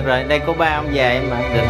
Được rồi, đây có 3 ông già em mà. Được.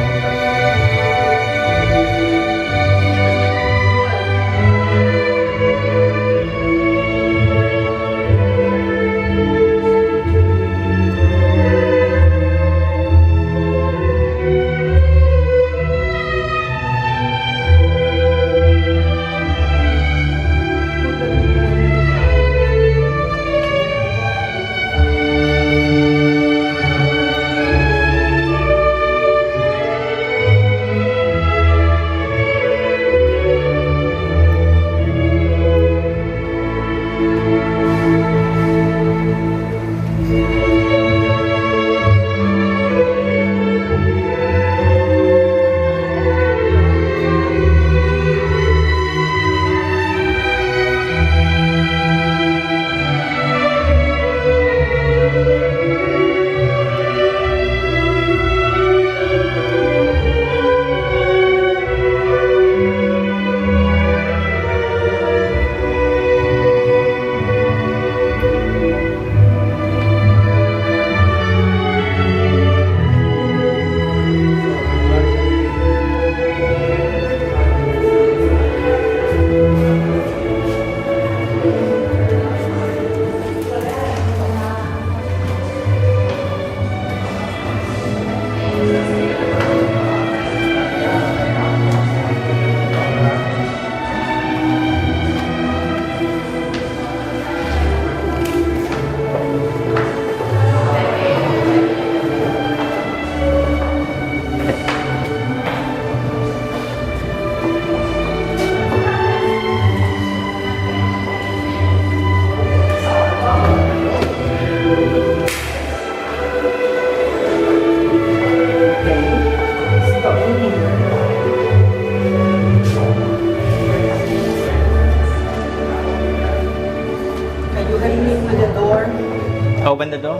Open the door.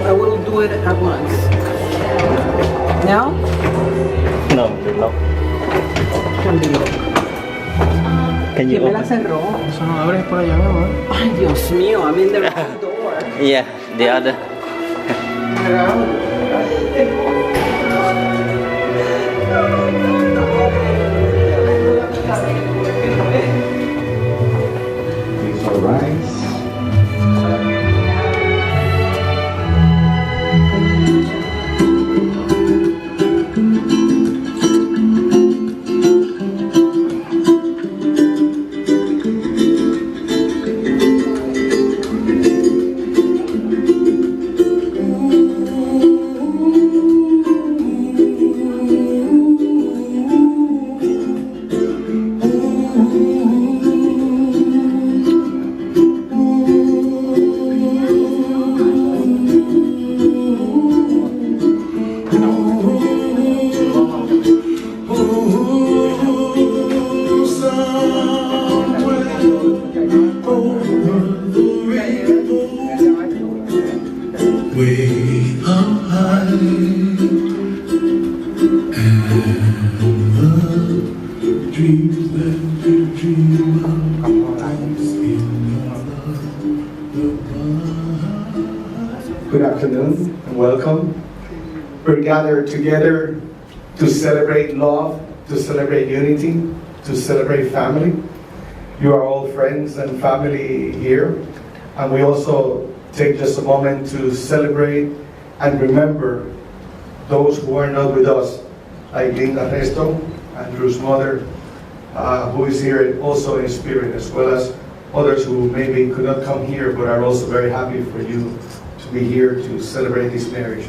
I will do it at once. Now? No, it's locked. Can be locked. Can Que you me la open? cerró. Eso no abres por allá, mi amor. Ay, Dios mío, I'm in the wrong door. Yeah, the other. Please all rise. Way up high, and the dreams that you dream of is in the love. Good afternoon and welcome. We're gathered together to celebrate love, to celebrate unity, to celebrate family. You are all friends and family here, and we also take just a moment to celebrate and remember those who are not with us, like Linda Resto, Andrew's mother, who is here also in spirit, as well as others who maybe could not come here but are also very happy for you to be here to celebrate this marriage.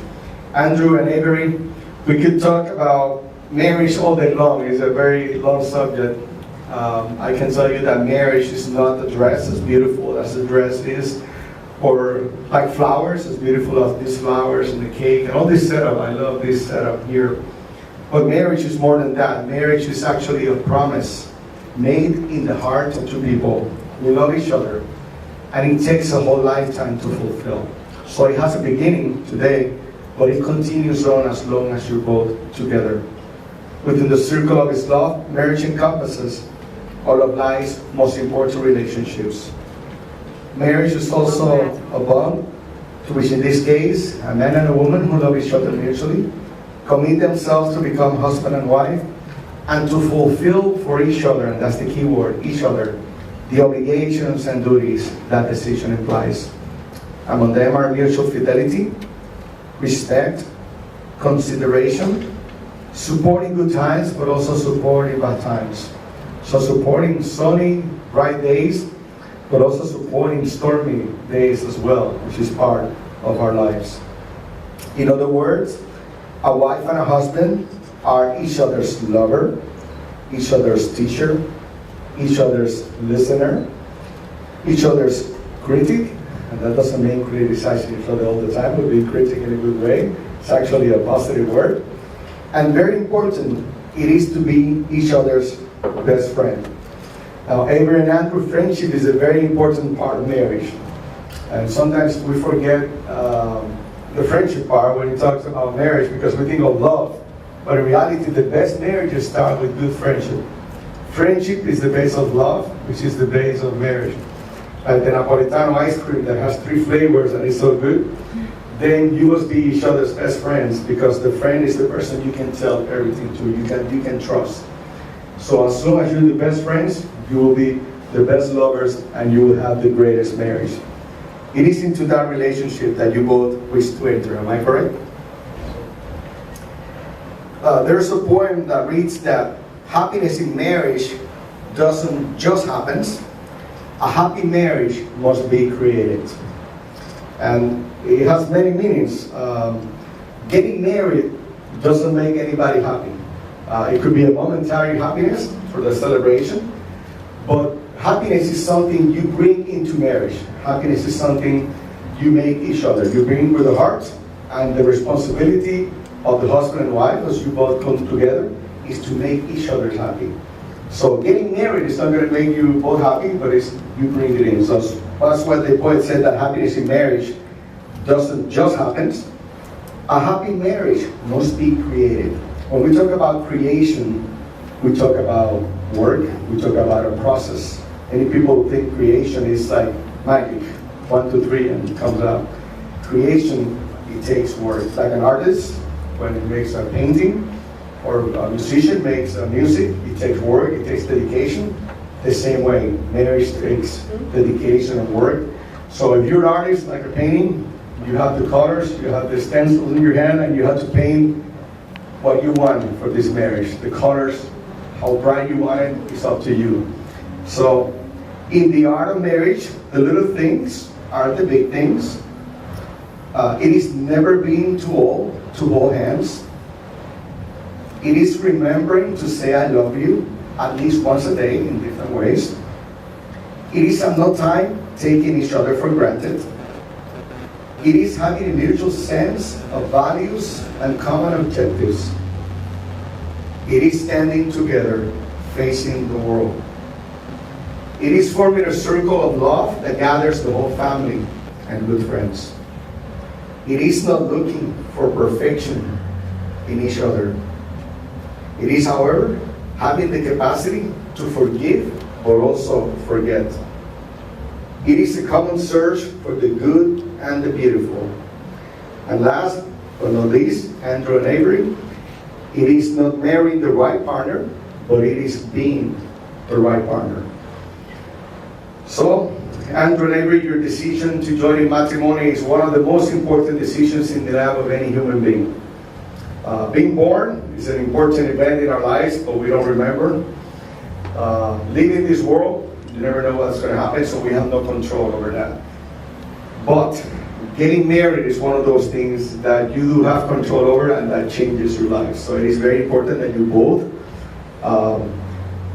Andrew and Avery, we could talk about marriage all day long. It's a very long subject. I can tell you that marriage is not a dress as beautiful as a dress is, or like flowers, as beautiful as these flowers and the cake and all this setup. I love this setup here. But marriage is more than that. Marriage is actually a promise made in the heart of two people who love each other, and it takes a whole lifetime to fulfill. So it has a beginning today, but it continues on as long as you're both together. Within the circle of His love, marriage encompasses all of life's most important relationships. Marriage is also a bond which in this case, a man and a woman who love each other mutually, commit themselves to become husband and wife, and to fulfill for each other, and that's the key word, each other, the obligations and duties that decision implies. Among them are mutual fidelity, respect, consideration, supporting good times, but also supporting bad times. So supporting sunny, bright days, but also supporting stormy days as well, which is part of our lives. In other words, a wife and a husband are each other's lover, each other's teacher, each other's listener, each other's critic, and that doesn't mean criticizing each other all the time, but being critic in a good way. It's actually a positive word. And very important, it is to be each other's best friend. Now, Avery and Andrew, friendship is a very important part of marriage. And sometimes we forget the friendship part when we talk about marriage because we think of love. But in reality, the best marriages start with good friendship. Friendship is the base of love, which is the base of marriage. Like the Napolitano ice cream that has 3 flavors and is so good, then you must be each other's best friends because the friend is the person you can tell everything to, you can trust. So as soon as you're the best friends, you will be the best lovers and you will have the greatest marriage. It is into that relationship that you both wish to enter, am I correct? There's a poem that reads that happiness in marriage doesn't just happen. A happy marriage must be created. And it has many meanings. Getting married doesn't make anybody happy. It could be a momentary happiness for the celebration, but happiness is something you bring into marriage. Happiness is something you make each other. You bring with the heart, and the responsibility of the husband and wife, as you both come together, is to make each other happy. So getting married is not going to make you both happy, but it's you bring it in. So that's what the poet said, that happiness in marriage doesn't just happen. A happy marriage must be created. When we talk about creation, we talk about work, we talk about a process. Many people think creation is like magic, 1, 2, 3, and it comes out. Creation, it takes work. Like an artist, when he makes a painting, or a musician makes music, it takes work, it takes dedication. The same way, marriage takes dedication and work. So if you're an artist, like a painting, you have the colors, you have the stencils in your hand, and you have to paint what you want for this marriage. The colors, how bright you want it, is up to you. So in the art of marriage, the little things are the big things. It is never being too old to hold hands. It is remembering to say I love you at least once a day in different ways. It is at no time taking each other for granted. It is having a mutual sense of values and common objectives. It is standing together, facing the world. It is forming a circle of love that gathers the whole family and good friends. It is not looking for perfection in each other. It is, however, having the capacity to forgive but also forget. It is a common search for the good and the beautiful. And last but not least, Andrew and Avery, it is not marrying the right partner, but it is being the right partner. So, Andrew and Avery, your decision to join in matrimony is one of the most important decisions in the life of any human being. Being born is an important event in our lives, but we don't remember. Leaving this world, you never know what's going to happen, so we have no control over that. But getting married is one of those things that you do have control over and that changes your life. So it is very important that you both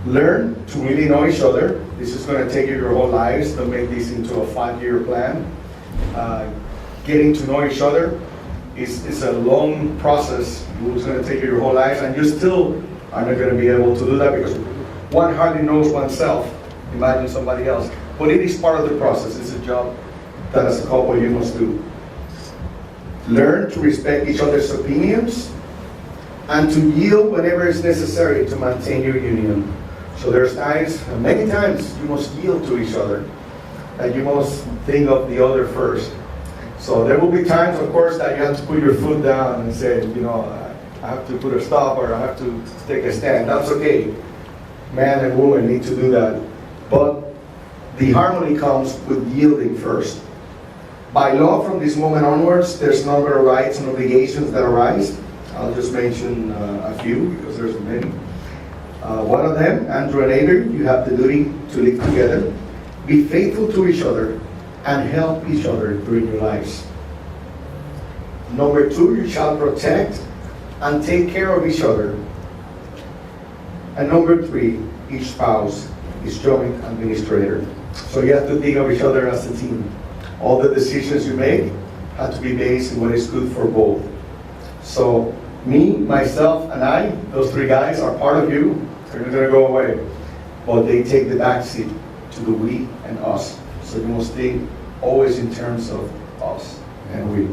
learn to really know each other. This is going to take you your whole lives. Don't make this into a 5-year plan. Getting to know each other is a long process. It's going to take you your whole life, and you still are not going to be able to do that because one hardly knows oneself. Imagine somebody else. But it is part of the process. It's a job that as a couple you must do. Learn to respect each other's opinions and to yield whenever it's necessary to maintain your union. So there's times, many times, you must yield to each other, and you must think of the other first. So there will be times, of course, that you have to put your foot down and say, I have to put a stop or I have to take a stand. That's okay. Man and woman need to do that. But the harmony comes with yielding first. By law, from this moment onwards, there's no other rights and obligations that arise. I'll just mention a few because there's many. One of them, Andrew and Avery, you have the duty to live together, be faithful to each other, and help each other during your lives. Number 2, you shall protect and take care of each other. And number 3, each spouse is joint administrator. So you have to think of each other as a team. All the decisions you make have to be based on what is good for both. So me, myself, and I, those 3 guys are part of you. They're not going to go away. But they take the back seat to the we and us. So you must think always in terms of us and we.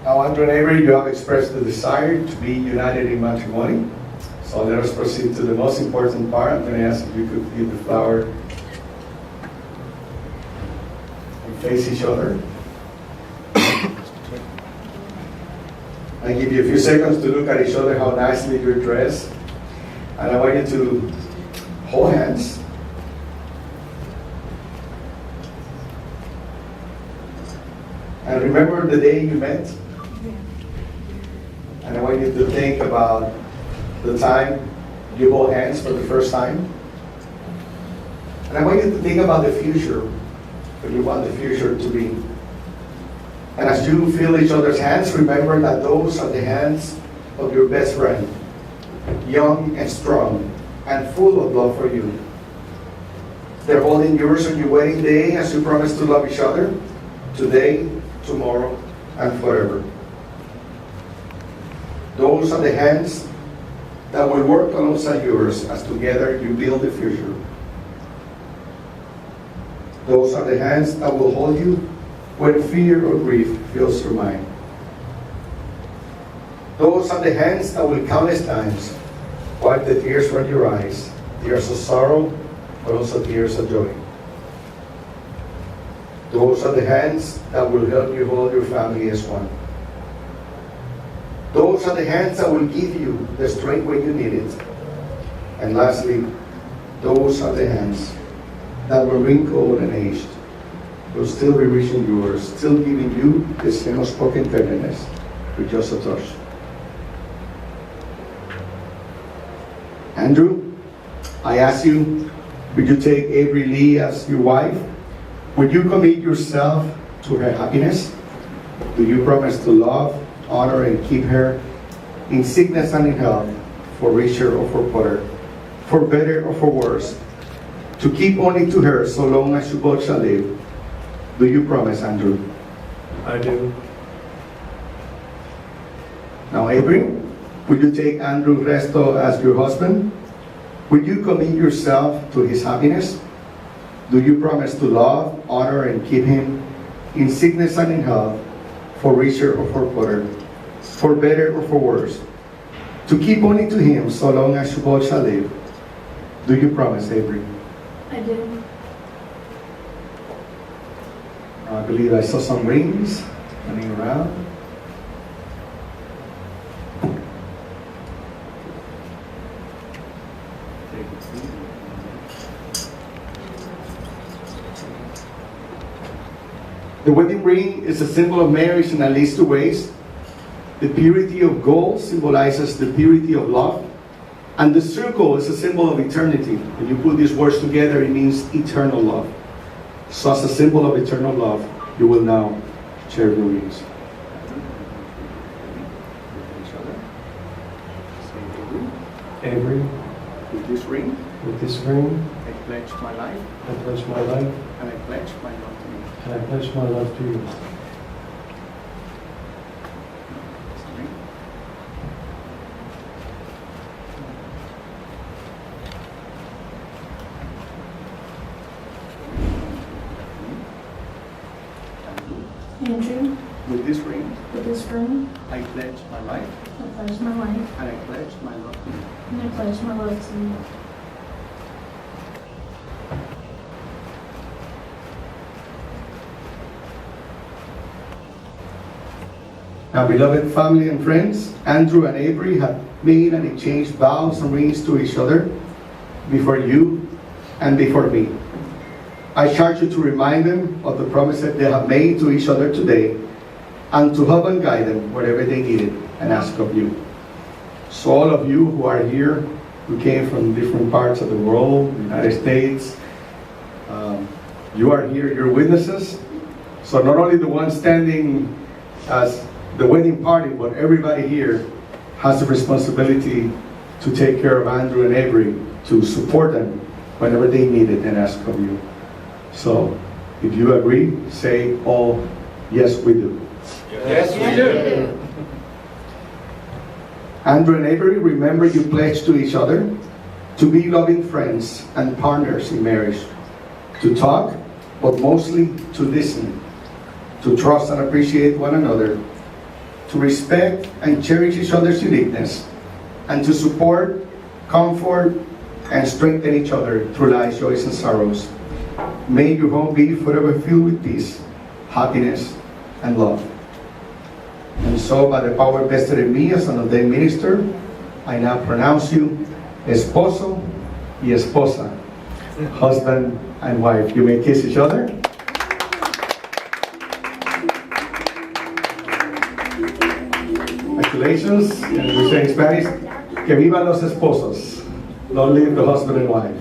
Now, Andrew and Avery, you have expressed the desire to be united in matrimony. So let us proceed to the most important part. I'm going to ask if you could give the flower and face each other. I give you a few seconds to look at each other, how nicely you're dressed. And I want you to hold hands. And remember the day you met. And I want you to think about the time you hold hands for the first time. And I want you to think about the future, what you want the future to be. And as you feel each other's hands, remember that those are the hands of your best friend, young and strong, and full of love for you. They're holding yours on your wedding day as you promise to love each other, today, tomorrow, and forever. Those are the hands that will work alongside yours as together you build the future. Those are the hands that will hold you when fear or grief fills your mind. Those are the hands that will countless times wipe the tears from your eyes, tears of sorrow, but also tears of joy. Those are the hands that will help you hold your family as one. Those are the hands that will give you the strength when you need it. And lastly, those are the hands that were wrinkled and aged, will still be reaching yours, still giving you this unspoken tenderness with just a touch. Andrew, I ask you, would you take Avery Lee as your wife? Would you commit yourself to her happiness? Do you promise to love, honor, and keep her in sickness and in health, for richer or for poorer, for better or for worse, to keep only to her so long as you both shall live? Do you promise, Andrew? I do. Now, Avery, would you take Andrew Resto as your husband? Would you commit yourself to his happiness? Do you promise to love, honor, and keep him in sickness and in health, for richer or for poorer, for better or for worse, to keep only to him so long as you both shall live? Do you promise, Avery? I do. I believe I saw some rings running around. The wedding ring is a symbol of marriage in at least 2 ways. The purity of gold symbolizes the purity of love. And the circle is a symbol of eternity. When you put these words together, it means eternal love. So as a symbol of eternal love, you will now share your rings. Avery, With this ring, with this ring, I pledge my life, I pledge my life, and I pledge my love to you. and I pledge my love to you. Andrew, With this ring, with this ring, I pledge my life, I pledge my life, and I pledge my love to you. and I pledge my love to you. Now, beloved family and friends, Andrew and Avery have made and exchanged vows and rings to each other before you and before me. I charge you to remind them of the promises they have made to each other today and to help and guide them wherever they need it and ask of you. So all of you who are here, who came from different parts of the world, the United States, you are here, you're witnesses. So not only the ones standing as the wedding party, but everybody here has the responsibility to take care of Andrew and Avery, to support them whenever they need it and ask of you. So if you agree, say all, yes we do. Yes, we do. Andrew and Avery, remember you pledged to each other to be loving friends and partners in marriage, to talk, but mostly to listen, to trust and appreciate one another, to respect and cherish each other's uniqueness, and to support, comfort, and strengthen each other through life's joys and sorrows. May your home be forever filled with peace, happiness, and love. And so, by the power vested in me as an ordained minister, I now pronounce you esposo y esposa, husband and wife. You may kiss each other. Congratulations, and we say in Spanish, que vivan los esposos. Long live the husband and wife.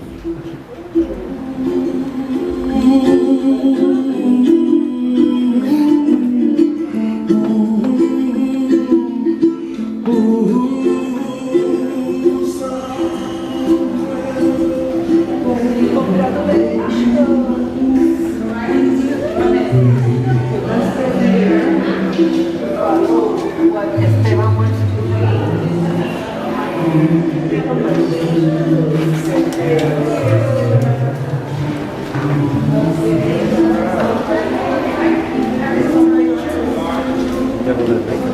Double the